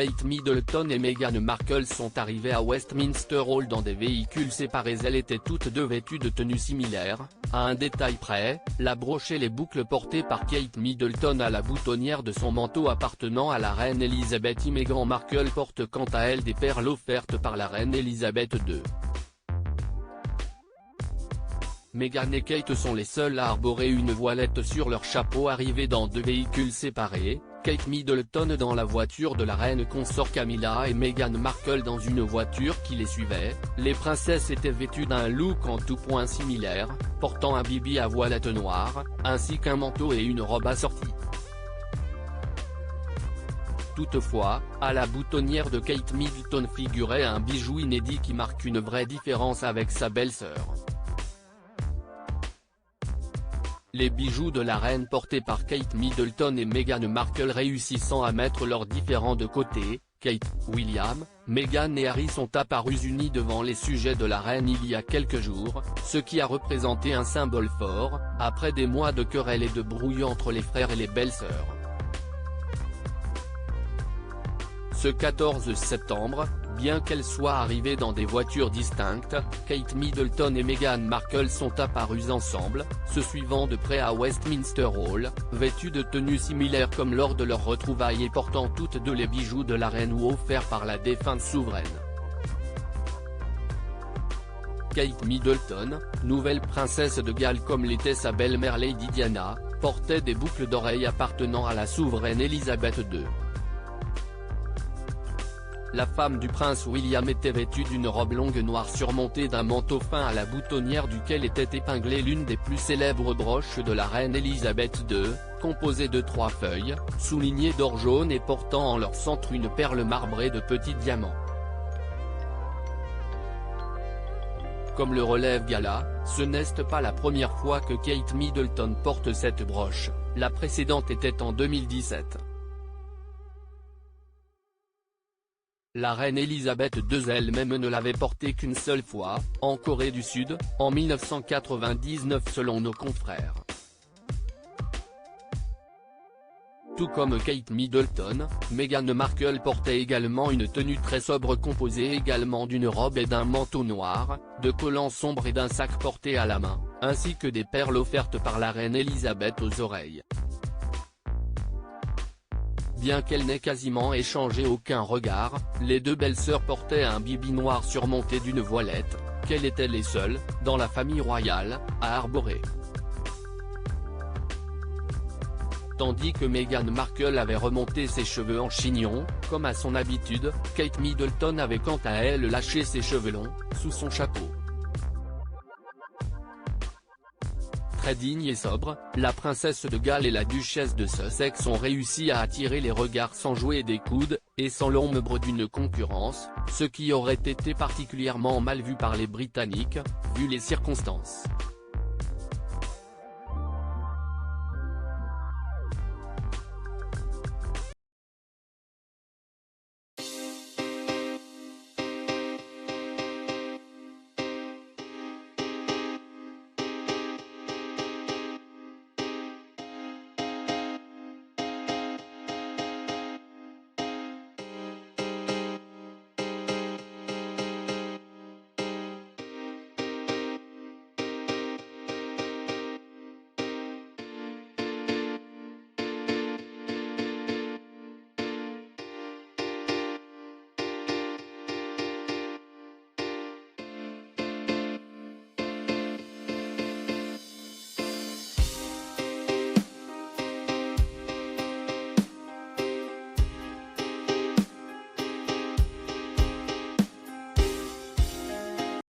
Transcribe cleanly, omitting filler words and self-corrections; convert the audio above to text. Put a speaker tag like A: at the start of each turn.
A: Kate Middleton et Meghan Markle sont arrivées à Westminster Hall dans des véhicules séparés. Elles étaient toutes deux vêtues de tenues similaires, à un détail près, la broche et les boucles portées par Kate Middleton à la boutonnière de son manteau appartenant à la reine Elisabeth. Meghan Markle porte quant à elle des perles offertes par la reine Elisabeth II. Meghan et Kate sont les seules à arborer une voilette sur leur chapeau. Arrivées dans deux véhicules séparés, Kate Middleton dans la voiture de la reine consort Camilla et Meghan Markle dans une voiture qui les suivait. Les princesses étaient vêtues d'un look en tout point similaire, portant un bibi à voilette noire, ainsi qu'un manteau et une robe assortie. Toutefois, à la boutonnière de Kate Middleton figurait un bijou inédit qui marque une vraie différence avec sa belle-sœur. Les bijoux de la reine portés par Kate Middleton et Meghan Markle réussissant à mettre leurs différends de côté, Kate, William, Meghan et Harry sont apparus unis devant les sujets de la reine il y a quelques jours, ce qui a représenté un symbole fort, après des mois de querelles et de brouilles entre les frères et les belles-sœurs. Ce 14 septembre, bien qu'elles soient arrivées dans des voitures distinctes, Kate Middleton et Meghan Markle sont apparues ensemble, se suivant de près à Westminster Hall, vêtues de tenues similaires comme lors de leur retrouvailles et portant toutes deux les bijoux de la reine ou offerts par la défunte souveraine. Kate Middleton, nouvelle princesse de Galles comme l'était sa belle-mère Lady Diana, portait des boucles d'oreilles appartenant à la souveraine Elisabeth II. La femme du prince William était vêtue d'une robe longue noire surmontée d'un manteau fin à la boutonnière duquel était épinglée l'une des plus célèbres broches de la reine Elisabeth II, composée de 3 feuilles, soulignées d'or jaune et portant en leur centre une perle marbrée de petits diamants. Comme le relève Gala, ce n'est pas la première fois que Kate Middleton porte cette broche, la précédente était en 2017. La reine Elisabeth II elle-même ne l'avait portée qu'une seule fois, en Corée du Sud, en 1999 selon nos confrères. Tout comme Kate Middleton, Meghan Markle portait également une tenue très sobre composée également d'une robe et d'un manteau noir, de collants sombres et d'un sac porté à la main, ainsi que des perles offertes par la reine Elisabeth aux oreilles. Bien qu'elles n'aient quasiment échangé aucun regard, les deux belles-sœurs portaient un bibi noir surmonté d'une voilette, qu'elles étaient les seules, dans la famille royale, à arborer. Tandis que Meghan Markle avait remonté ses cheveux en chignon, comme à son habitude, Kate Middleton avait quant à elle lâché ses cheveux longs, sous son chapeau. Très digne et sobre, la princesse de Galles et la duchesse de Sussex ont réussi à attirer les regards sans jouer des coudes, et sans l'ombre d'une concurrence, ce qui aurait été particulièrement mal vu par les Britanniques, vu les circonstances.